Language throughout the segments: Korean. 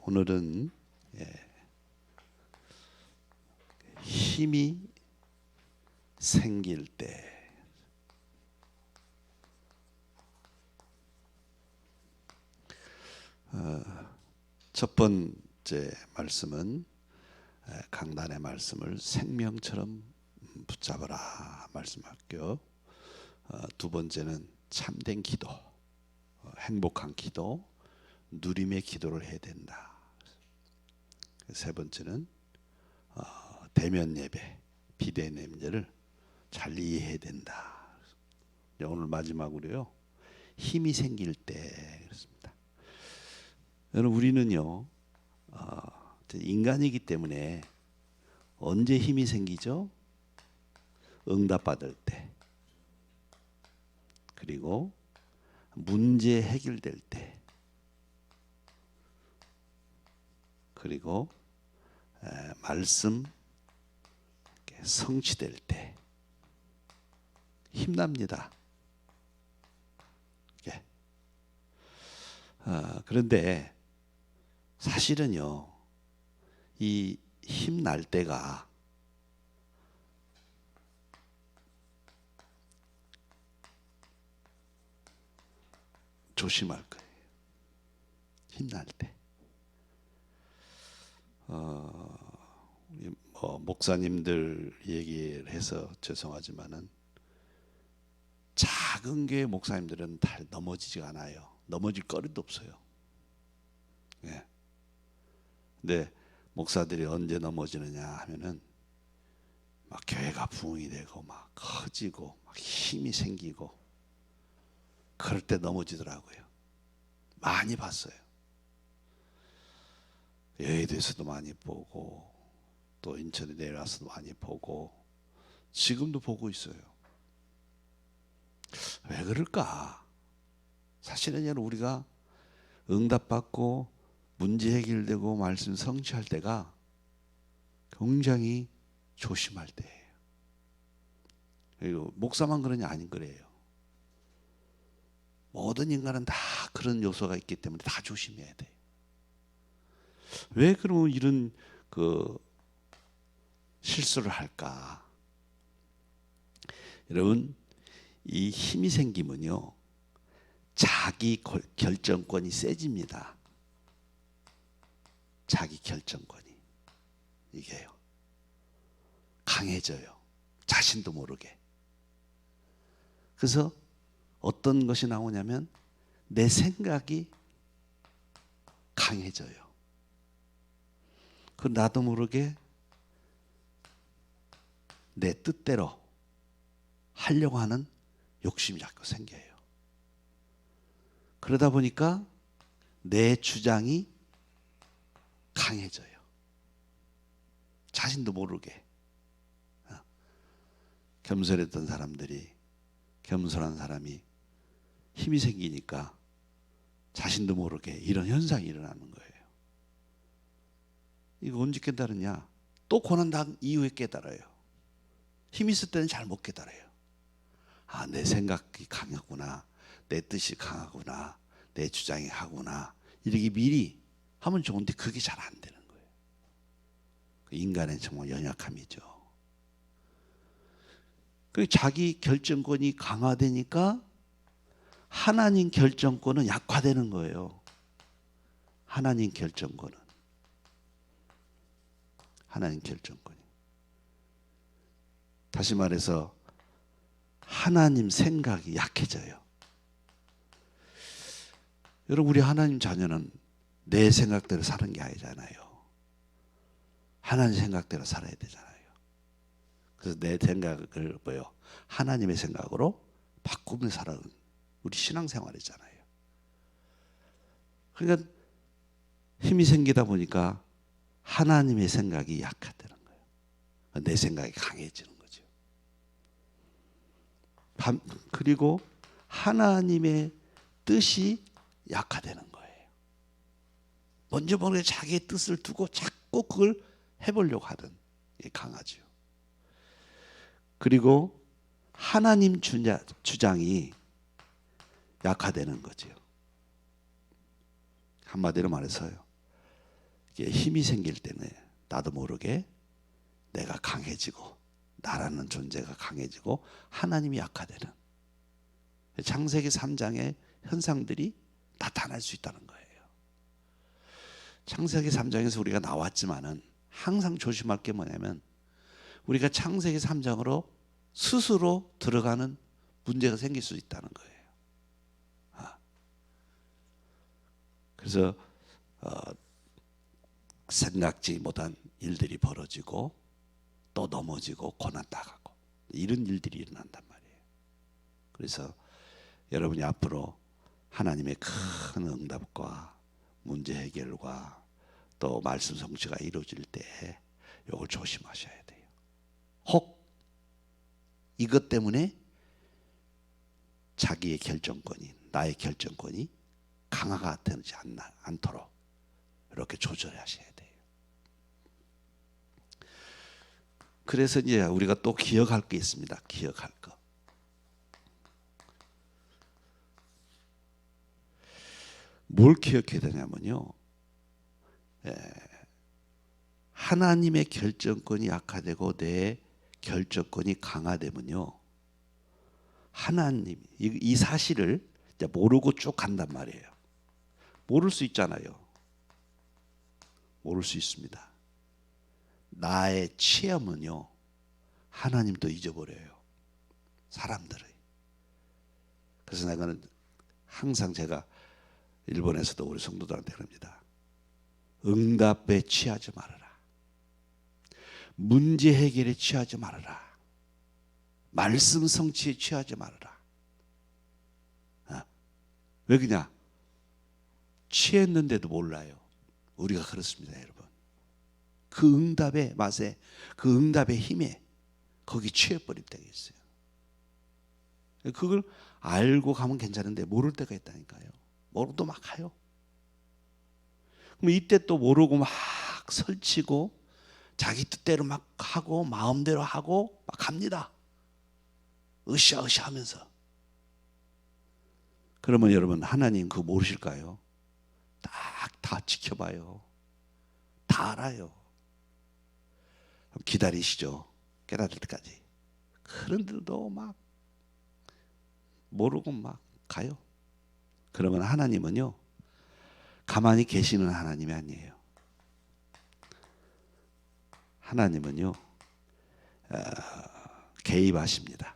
오늘은 힘이 생길 때, 첫 번째 말씀은 강단의 말씀을 생명처럼 붙잡아라 말씀할게요. 두 번째는 참된 기도, 행복한 기도, 누림의 기도를 해야 된다. 세 번째는 대면 예배, 비대면 예배를 잘 이해해야 된다. 오늘 마지막으로요, 힘이 생길 때 그렇습니다. 여러분, 우리는요 인간이기 때문에 언제 힘이 생기죠? 응답받을 때, 그리고 문제 해결될 때, 그리고 말씀 성취될 때 힘납니다. 그런데 사실은요, 이 힘날 때가 조심할 거예요. 힘날 때. 목사님들 얘기를 해서 죄송하지만은 작은 교회 목사님들은 다 넘어지지가 않아요. 넘어질 거리도 없어요. 예. 근데 목사들이 언제 넘어지느냐 하면은 막 교회가 부흥이 되고 막 커지고 막 힘이 생기고 그럴 때 넘어지더라고요. 많이 봤어요. 여의도에서도 많이 보고 또 인천에 내려와서도 많이 보고 지금도 보고 있어요. 왜 그럴까? 사실은 우리가 응답받고 문제 해결되고 말씀 성취할 때가 굉장히 조심할 때예요. 그리고 목사만 그러냐? 아닌 거래요. 모든 인간은 다 그런 요소가 있기 때문에 다 조심해야 돼요. 왜 그러면 이런 실수를 할까? 여러분, 이 힘이 생기면요, 자기 결정권이 세집니다. 자기 결정권이 이게요, 강해져요. 자신도 모르게. 그래서 어떤 것이 나오냐면 내 생각이 강해져요. 그 나도 모르게 내 뜻대로 하려고 하는 욕심이 자꾸 생겨요. 그러다 보니까 내 주장이 강해져요. 자신도 모르게. 겸손했던 사람들이, 겸손한 사람이 힘이 생기니까 자신도 모르게 이런 현상이 일어나는 거예요. 이거 언제 깨달으냐? 또 고난당 이후에 깨달아요. 힘이 있을 때는 잘 못 깨달아요. 아, 내 생각이 강하구나, 내 뜻이 강하구나, 내 주장이 하구나, 이렇게 미리 하면 좋은데 그게 잘 안 되는 거예요. 인간의 정말 연약함이죠. 그 자기 결정권이 강화되니까 하나님 결정권은 약화되는 거예요. 하나님 결정권은. 하나님 결정권이. 다시 말해서 하나님 생각이 약해져요. 여러분, 우리 하나님 자녀는 내 생각대로 사는 게 아니잖아요. 하나님 생각대로 살아야 되잖아요. 그래서 내 생각을 하나님의 생각으로 바꾸며 살아가는 우리 신앙생활이잖아요. 그러니까 힘이 생기다 보니까 하나님의 생각이 약화되는 거예요. 내 생각이 강해지는 거죠. 그리고 하나님의 뜻이 약화되는 거예요. 먼저 모르게 자기의 뜻을 두고 자꾸 그걸 해보려고 하던 게 강하죠. 그리고 하나님 주장이 약화되는 거죠. 한마디로 말해서요, 힘이 생길 때는 나도 모르게 내가 강해지고 나라는 존재가 강해지고 하나님이 약화되는 창세기 3장의 현상들이 나타날 수 있다는 거예요. 창세기 3장에서 우리가 나왔지만은 항상 조심할 게 뭐냐면 우리가 창세기 3장으로 스스로 들어가는 문제가 생길 수 있다는 거예요. 그래서 생각지 못한 일들이 벌어지고 또 넘어지고 고난 당하고 이런 일들이 일어난단 말이에요. 그래서 여러분이 앞으로 하나님의 큰 응답과 문제 해결과 또 말씀 성취가 이루어질 때 이걸 조심하셔야 돼요. 혹 이것 때문에 자기의 결정권이 나의 결정권이 강화가 되지 않도록 이렇게 조절하셔야 돼요. 그래서 이제 우리가 또 기억할 게 있습니다. 기억할 거. 뭘 기억해야 되냐면요. 하나님의 결정권이 약화되고 내 결정권이 강화되면요. 하나님 이 사실을 모르고 쭉 간단 말이에요. 모를 수 있잖아요. 모를 수 있습니다. 나의 체험은요. 하나님도 잊어버려요. 사람들의. 그래서 내가는 항상 제가 일본에서도 우리 성도들한테 그럽니다. 응답에 취하지 말아라. 문제 해결에 취하지 말아라. 말씀 성취에 취하지 말아라. 왜 그냐? 취했는데도 몰라요. 우리가 그렇습니다, 여러분. 그 응답의 맛에, 그 응답의 힘에 거기 취해버릴 때가 있어요. 그걸 알고 가면 괜찮은데 모를 때가 있다니까요. 모르고 막 가요. 그럼 이때 또 모르고 막 설치고 자기 뜻대로 막 하고 마음대로 하고 막 갑니다. 으쌰으쌰 하면서. 그러면 여러분 하나님 그거 모르실까요? 딱 다 지켜봐요. 다 알아요. 기다리시죠. 깨달을 때까지. 그런데도 막 모르고 막 가요. 그러면 하나님은요. 가만히 계시는 하나님이 아니에요. 하나님은요. 개입하십니다.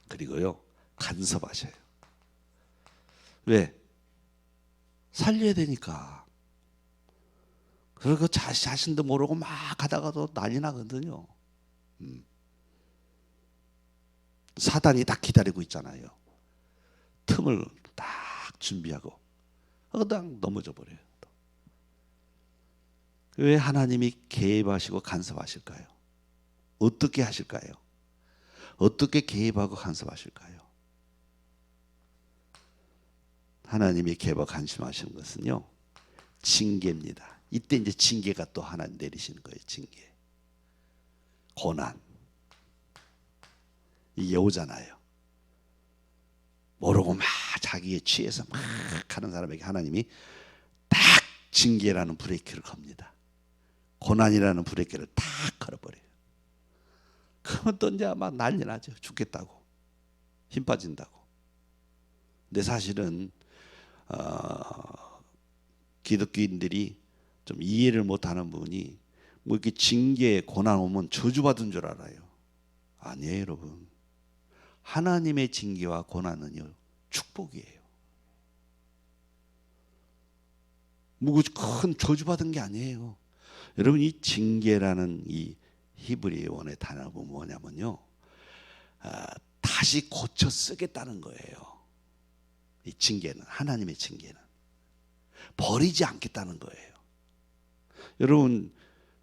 그리고요. 간섭하셔요. 왜? 살려야 되니까. 그리고 자신도 모르고 막 가다가도 난리 나거든요. 사단이 딱 기다리고 있잖아요. 틈을 딱 준비하고 그냥 넘어져 버려요. 왜 하나님이 개입하시고 간섭하실까요? 어떻게 하실까요? 어떻게 개입하고 간섭하실까요? 하나님이 개입하고 간섭하시는 것은요. 징계입니다. 이때 이제 징계가 또 하나 내리시는 거예요. 징계. 고난. 이게 오잖아요. 모르고 막 자기에 취해서 막 하는 사람에게 하나님이 딱 징계라는 브레이크를 겁니다. 고난이라는 브레이크를 딱 걸어버려요. 그러면 또 이제 막 난리 나죠. 죽겠다고. 힘 빠진다고. 근데 사실은 기독교인들이 좀 이해를 못하는 부분이 뭐 이렇게 징계, 고난 오면 저주받은 줄 알아요. 아니에요, 여러분. 하나님의 징계와 고난은요 축복이에요. 뭐 큰 저주받은 게 아니에요. 여러분 이 징계라는 이 히브리 원의 단어가 뭐냐면요, 다시 고쳐 쓰겠다는 거예요. 이 징계는 하나님의 징계는 버리지 않겠다는 거예요. 여러분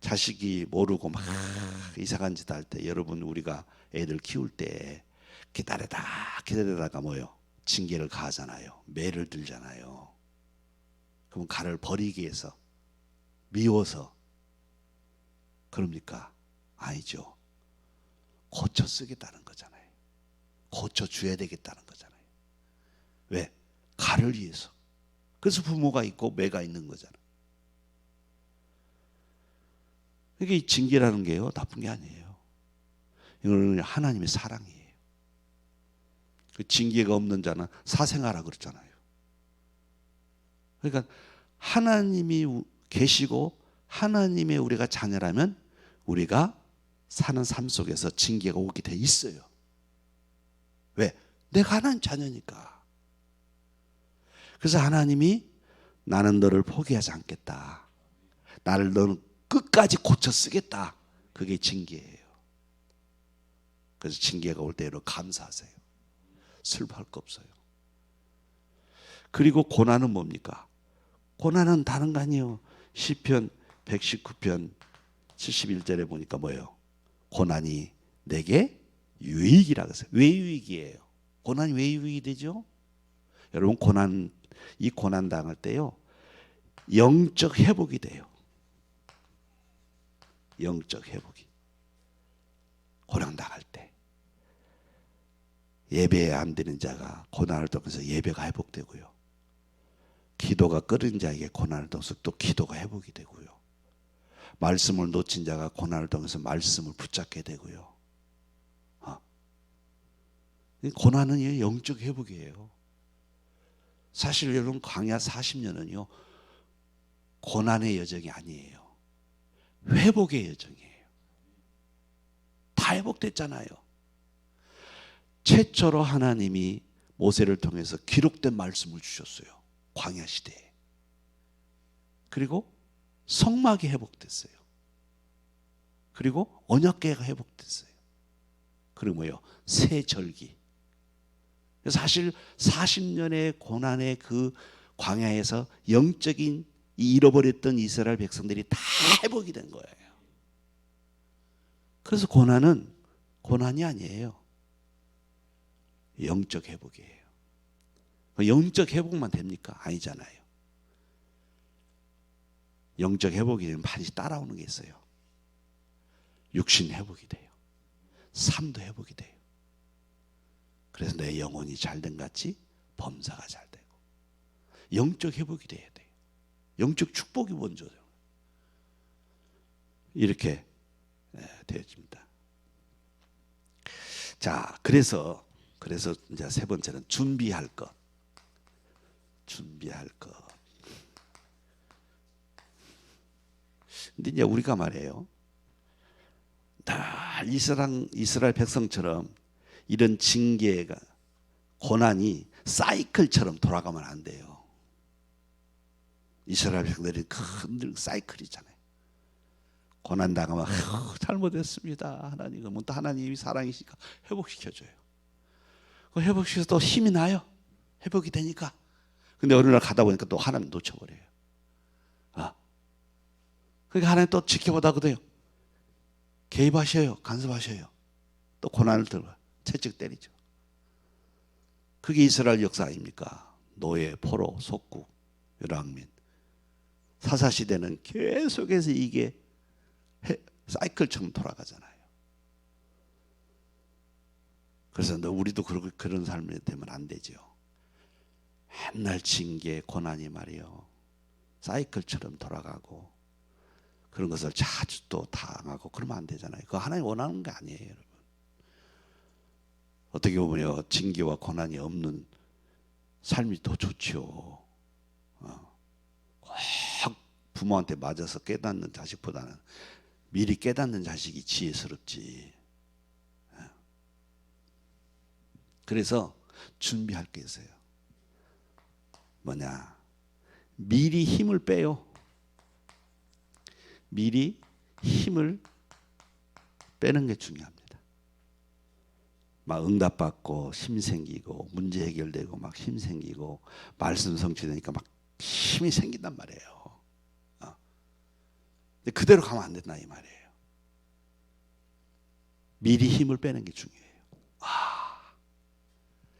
자식이 모르고 막 이상한 짓 할 때, 여러분 우리가 애들 키울 때 기다리다가 뭐요? 징계를 가하잖아요. 매를 들잖아요. 그럼 가를 버리기 위해서, 미워서 그럽니까? 아니죠. 고쳐 쓰겠다는 거잖아요. 고쳐 줘야 되겠다는 거잖아요. 왜? 가를 위해서. 그래서 부모가 있고 매가 있는 거잖아요. 이게 징계라는 게요, 나쁜 게 아니에요. 이거는 하나님의 사랑이에요. 그 징계가 없는 자는 사생하라 그랬잖아요. 그러니까 하나님이 계시고 하나님의 우리가 자녀라면 우리가 사는 삶 속에서 징계가 오게 돼 있어요. 왜? 내가 하나님 자녀니까. 그래서 하나님이 나는 너를 포기하지 않겠다. 나를 너는 끝까지 고쳐 쓰겠다. 그게 징계예요. 그래서 징계가 올 때로 감사하세요. 슬퍼할 거 없어요. 그리고 고난은 뭡니까? 고난은 다른 거 아니에요. 시편 119편 71절에 보니까 뭐예요? 고난이 내게 유익이라고 했어요. 왜 유익이에요? 고난이 왜 유익이 되죠? 여러분, 이 고난 당할 때요, 영적 회복이 돼요. 영적 회복이. 고난 당할 때 예배에 안 드는 자가 고난을 통해서 예배가 회복되고요. 기도가 끊은 자에게 고난을 통해서 또 기도가 회복이 되고요. 말씀을 놓친 자가 고난을 통해서 말씀을 붙잡게 되고요. 고난은 영적 회복이에요. 사실 여러분, 광야 40년은요 고난의 여정이 아니에요. 회복의 여정이에요. 다 회복됐잖아요. 최초로 하나님이 모세를 통해서 기록된 말씀을 주셨어요. 광야 시대에. 그리고 성막이 회복됐어요. 그리고 언약궤가 회복됐어요. 그리고 뭐요? 새 절기. 사실 40년의 고난의 그 광야에서 영적인 잃어버렸던 이스라엘 백성들이 다 회복이 된 거예요. 그래서 고난은 고난이 아니에요. 영적 회복이에요. 영적 회복만 됩니까? 아니잖아요. 영적 회복이 되면 반드시 따라오는 게 있어요. 육신 회복이 돼요. 삶도 회복이 돼요. 그래서 내 영혼이 잘된 같이 범사가 잘 되고 영적 회복이 돼야 돼요. 영적 축복이 먼저죠. 이렇게 되어집니다. 자, 그래서 이제 세 번째는 준비할 것. 준비할 것. 근데 이제 우리가 말이에요, 다 이스라엘 백성처럼 이런 징계가, 고난이 사이클처럼 돌아가면 안 돼요. 이스라엘 백성들이 큰 사이클이잖아요. 고난 당하면 잘못했습니다. 하나님, 그러면 또 하나님이 사랑이시니까 회복시켜줘요. 그 회복시켜서 또 힘이 나요. 회복이 되니까. 근데 어느 날 가다 보니까 또 하나님 놓쳐버려요. 그러니까 하나님 또 지켜보다가도요, 개입하셔요. 간섭하셔요. 또 고난을 들어 채찍 때리죠. 그게 이스라엘 역사 아닙니까? 노예, 포로, 속국, 유랑민. 사사시대는 계속해서 이게 사이클처럼 돌아가잖아요. 그래서 우리도 그런 삶이 되면 안 되죠. 맨날 징계, 고난이 말이요, 사이클처럼 돌아가고 그런 것을 자주 또 당하고 그러면 안 되잖아요. 그거 하나님 원하는 게 아니에요, 여러분. 어떻게 보면요, 징계와 고난이 없는 삶이 더 좋죠. 꼭 부모한테 맞아서 깨닫는 자식보다는 미리 깨닫는 자식이 지혜스럽지. 그래서 준비할 게 있어요. 뭐냐? 미리 힘을 빼요. 미리 힘을 빼는 게 중요합니다. 막 응답받고 힘 생기고 문제 해결되고 막 힘 생기고 말씀 성취되니까 막 힘이 생긴단 말이에요. 근데 그대로 가면 안 된다 이 말이에요. 미리 힘을 빼는 게 중요해요.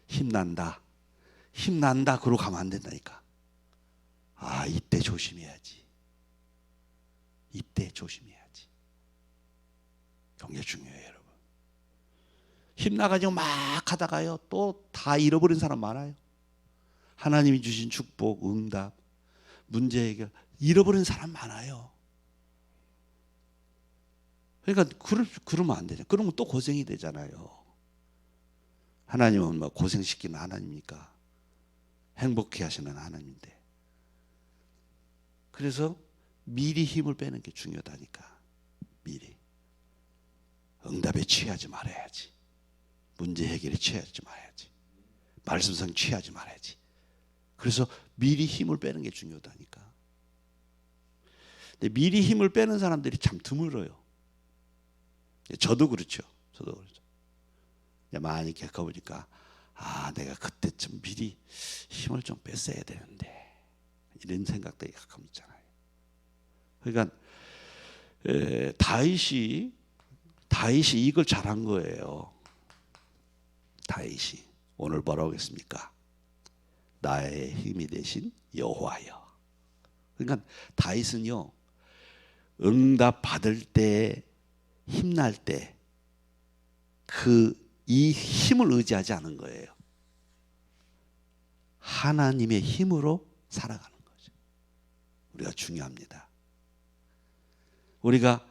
힘난다. 힘난다. 그러고 가면 안 된다니까. 이때 조심해야지. 이때 조심해야지. 굉장히 중요해요, 여러분. 힘나가지고 막 하다가요, 또 다 잃어버린 사람 많아요. 하나님이 주신 축복, 응답, 문제 해결 잃어버린 사람 많아요. 그러니까 그러면 안 되죠. 그러면 또 고생이 되잖아요. 하나님은 뭐 고생시키는 하나님입니까? 행복해 하시는 하나님인데. 그래서 미리 힘을 빼는 게 중요하다니까. 미리. 응답에 취하지 말아야지. 문제 해결에 취하지 말아야지. 말씀상 취하지 말아야지. 그래서 미리 힘을 빼는 게 중요하다니까. 근데 미리 힘을 빼는 사람들이 참 드물어요. 저도 그렇죠. 저도 그렇죠. 많이 겪어보니까 내가 그때쯤 미리 힘을 좀 뺐어야 되는데 이런 생각들이 가끔 있잖아요. 그러니까 다윗이 이걸 잘한 거예요. 다윗이 오늘 뭐라고 했습니까? 나의 힘이 되신 여호와여. 그러니까 다윗은요, 응답 받을 때, 힘날 때 이 힘을 의지하지 않은 거예요. 하나님의 힘으로 살아가는 거죠. 우리가 중요합니다. 우리가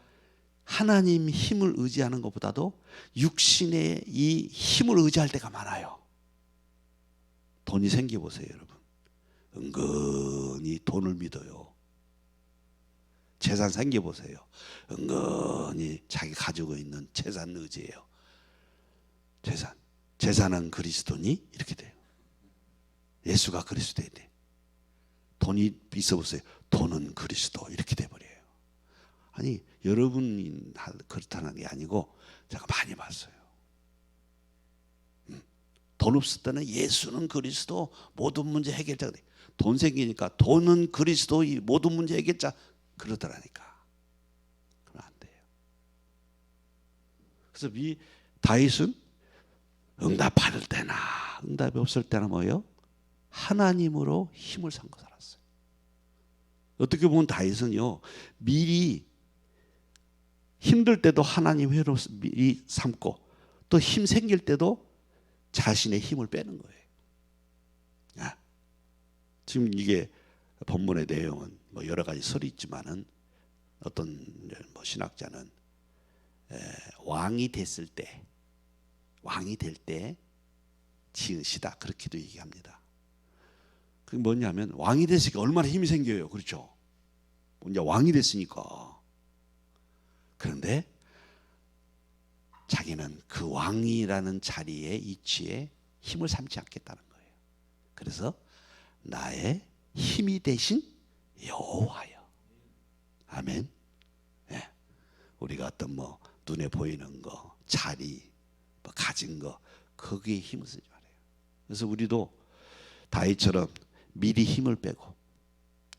하나님 힘을 의지하는 것보다도 육신의 이 힘을 의지할 때가 많아요. 돈이 생겨보세요, 여러분. 은근히 돈을 믿어요. 재산 생겨보세요. 은근히 자기 가지고 있는 재산 의지예요. 재산은 그리스도니? 이렇게 돼요. 예수가 그리스도에 돼. 돈이 있어 보세요. 돈은 그리스도 이렇게 돼버려요. 아니 여러분이 그렇다는 게 아니고 제가 많이 봤어요. 돈 없을 때는 예수는 그리스도 모든 문제 해결자. 돈 생기니까 돈은 그리스도 모든 문제 해결자 그러더라니까. 그러면 안 돼요. 그래서 다윗은 응답 받을 때나 응답이 없을 때나 뭐예요? 하나님으로 힘을 삼고 살았어요. 어떻게 보면 다윗은요, 미리 힘들 때도 하나님 회로 미리 삼고 또 힘 생길 때도 자신의 힘을 빼는 거예요. 지금 이게 본문의 내용은 뭐 여러 가지 설이 있지만은 어떤 뭐 신학자는 왕이 됐을 때, 왕이 될 때 지은 시다 그렇게도 얘기합니다. 그게 뭐냐면 왕이 됐으니까 얼마나 힘이 생겨요. 그렇죠? 이제 왕이 됐으니까. 그런데 자기는 그 왕이라는 자리에 이치에 힘을 삼지 않겠다는 거예요. 그래서 나의 힘이 되신 여호와여. 아멘. 네. 우리가 어떤 뭐 눈에 보이는 거, 자리, 뭐 가진 거 거기에 힘을 쓰지 말아요. 그래서 우리도 다윗처럼 미리 힘을 빼고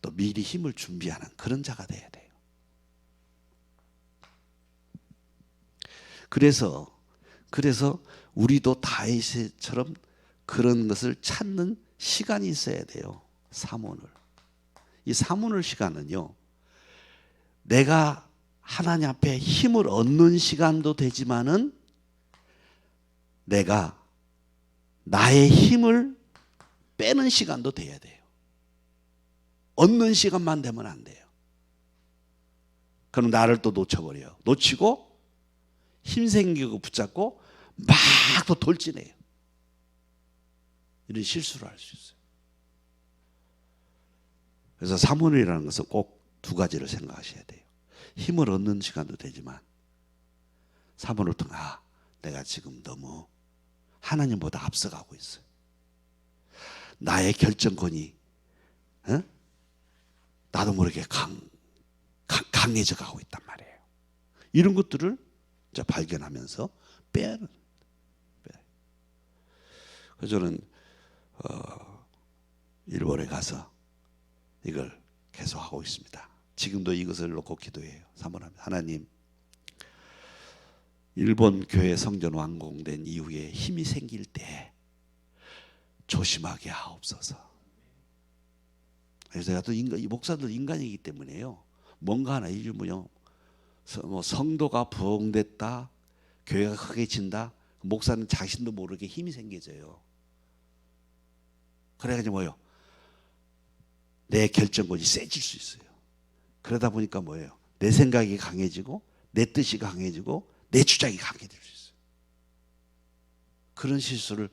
또 미리 힘을 준비하는 그런 자가 돼야 돼요. 그래서 우리도 다윗처럼 그런 것을 찾는 시간이 있어야 돼요. 사모늘. 이 사모늘 시간은요, 내가 하나님 앞에 힘을 얻는 시간도 되지만은 내가 나의 힘을 빼는 시간도 돼야 돼요. 얻는 시간만 되면 안 돼요. 그럼 나를 또 놓쳐버려요. 놓치고 힘 생기고 붙잡고 막 또 돌진해요. 이런 실수를 할 수 있어요. 그래서 사모늘이라는 것은 꼭 두 가지를 생각하셔야 돼요. 힘을 얻는 시간도 되지만 사모를 통해 내가 지금 너무 하나님보다 앞서가고 있어요. 나의 결정권이 나도 모르게 강해져 가고 있단 말이에요. 이런 것들을 이제 발견하면서 빼는. 그래서 저는 일본에 가서 이걸 계속 하고 있습니다. 지금도 이것을 놓고 기도해요. 사모합니다. 하나님, 일본 교회 성전 완공된 이후에 힘이 생길 때 조심하게 하옵소서. 그래서 제가 또 이 목사들 인간이기 때문에요. 뭔가 하나 이러면요, 뭐 성도가 부흥됐다, 교회가 크게 진다, 목사는 자신도 모르게 힘이 생겨져요. 그래가지고 뭐예요? 내 결정권이 세질 수 있어요. 그러다 보니까 뭐예요? 내 생각이 강해지고 내 뜻이 강해지고 내 주장이 강해질 수 있어요. 그런 실수를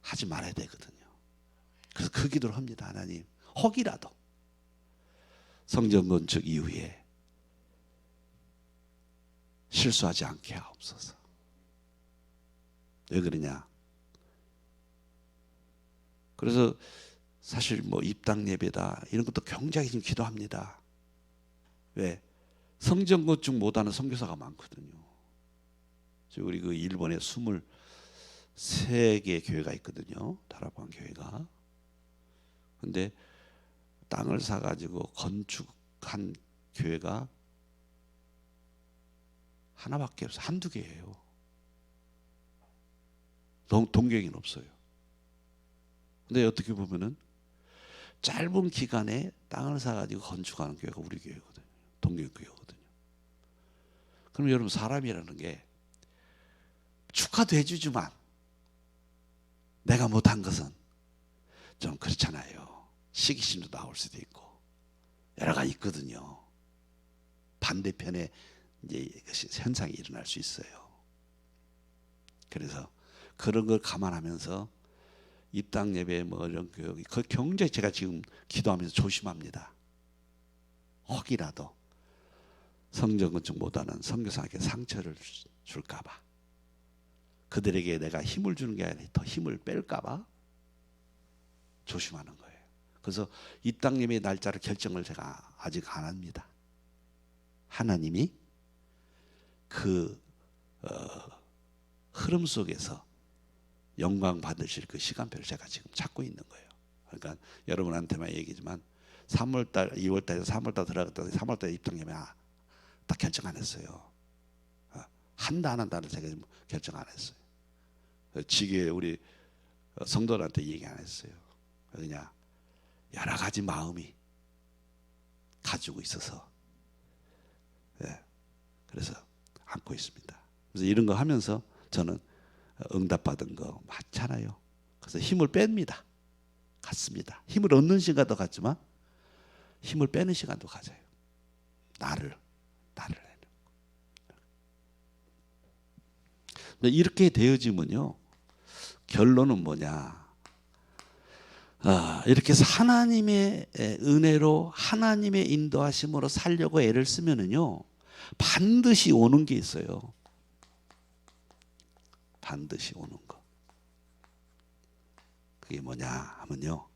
하지 말아야 되거든요. 그래서 그 기도를 합니다. 하나님, 혹이라도 성전 건축 이후에 실수하지 않게 하옵소서. 왜 그러냐? 그래서 사실 뭐 입당 예배다 이런 것도 굉장히 지금 기도합니다. 왜? 성전 건축 못하는 선교사가 많거든요. 우리 그 일본에 23개 교회가 있거든요. 다락방 교회가. 근데 땅을 사가지고 건축한 교회가 하나밖에 없어요. 한두 개예요. 동경에는 없어요. 근데 어떻게 보면은 짧은 기간에 땅을 사가지고 건축하는 교회가 우리 교회거든요. 동경교회거든요. 그럼 여러분, 사람이라는 게 축하도 해주지만 내가 못한 것은 좀 그렇잖아요. 시기심도 나올 수도 있고 여러 가지 있거든요. 반대편에 이제 현상이 일어날 수 있어요. 그래서 그런 걸 감안하면서 입당 예배 뭐 이런 교육, 그 굉장히 제가 지금 기도하면서 조심합니다. 혹이라도 성전 건축 못하는 선교사에게 상처를 줄까봐, 그들에게 내가 힘을 주는 게 아니라 더 힘을 뺄까봐 조심하는 거예요. 그래서 입당 예배 날짜를 결정을 제가 아직 안 합니다. 하나님이 그 흐름 속에서 영광 받으실 그 시간표를 제가 지금 찾고 있는 거예요. 그러니까 여러분한테만 얘기지만 3월달, 2월달에서 3월달 들어갔다 3월달에 입당 예배 딱 결정 안 했어요. 한다 안 한다는 제가 결정 안 했어요. 지게 우리 성도들한테 얘기 안 했어요. 그냥 여러 가지 마음이 가지고 있어서, 네. 그래서 안고 있습니다. 그래서 이런 거 하면서 저는 응답받은 거 많잖아요. 그래서 힘을 뺍니다. 갖습니다. 힘을 얻는 시간도 갖지만 힘을 빼는 시간도 가져요. 나를 이렇게 되어지면요, 결론은 뭐냐? 이렇게 해서 하나님의 은혜로 하나님의 인도하심으로 살려고 애를 쓰면은요, 반드시 오는 게 있어요. 반드시 오는 거. 그게 뭐냐 하면요,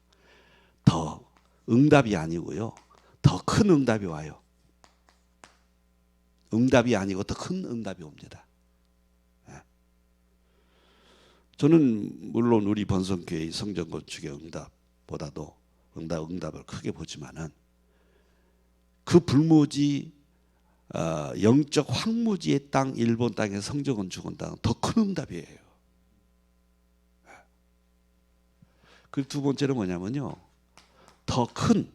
더 응답이 아니고요, 더 큰 응답이 와요. 응답이 아니고 더 큰 응답이 옵니다. 저는 물론 우리 번성교회의 성전 건축의 응답보다도 응답을 크게 보지만은 그 불모지 영적 황무지의 땅, 일본 땅에서 성전 건축한 땅은 더 큰 응답이에요. 그 두 번째는 뭐냐면요, 더 큰,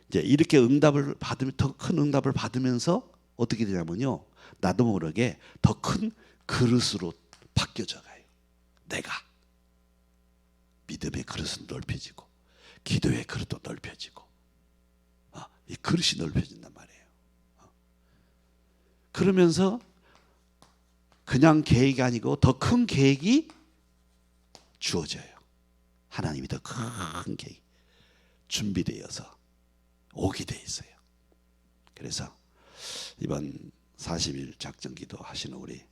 이제 이렇게 응답을 받으면, 더 큰 응답을 받으면서 어떻게 되냐면요, 나도 모르게 더 큰 그릇으로 바뀌어져 가요. 내가 믿음의 그릇은 넓혀지고 기도의 그릇도 넓혀지고, 이 그릇이 넓혀진단 말이에요. 그러면서 그냥 계획이 아니고 더 큰 계획이 주어져요. 하나님이 더 큰 계획 준비되어서 오게 돼 있어요. 그래서 이번 40일 작정기도 하시는 우리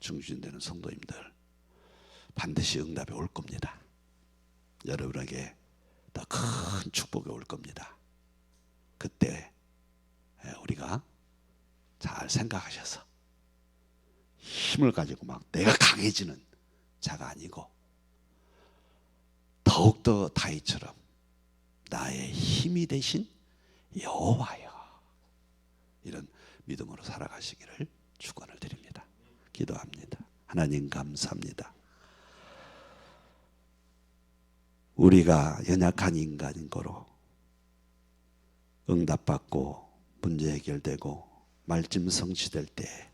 중진되는 성도님들, 반드시 응답이 올 겁니다. 여러분에게 더 큰 축복이 올 겁니다. 그때 우리가 잘 생각하셔서 힘을 가지고 막 내가 강해지는 자가 아니고, 더욱더 다윗처럼 나의 힘이 되신 여호와여, 이런 믿음으로 살아가시기를 축원을 드립니다. 기도합니다. 하나님 감사합니다. 우리가 연약한 인간인 거로 응답받고 문제 해결되고 말씀 성취될 때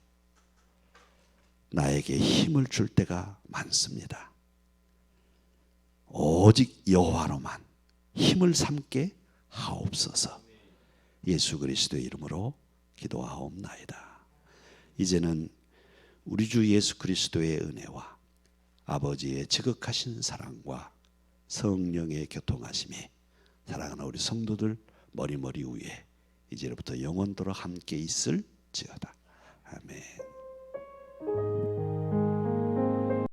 나에게 힘을 줄 때가 많습니다. 오직 여호와로만 힘을 삼게 하옵소서. 예수 그리스도의 이름으로 기도하옵나이다. 이제는 우리 주 예수 그리스도의 은혜와 아버지의 지극하신 사랑과 성령의 교통하심이 사랑하는 우리 성도들 머리머리 위에 이제부터 영원토록 함께 있을지어다. 아멘.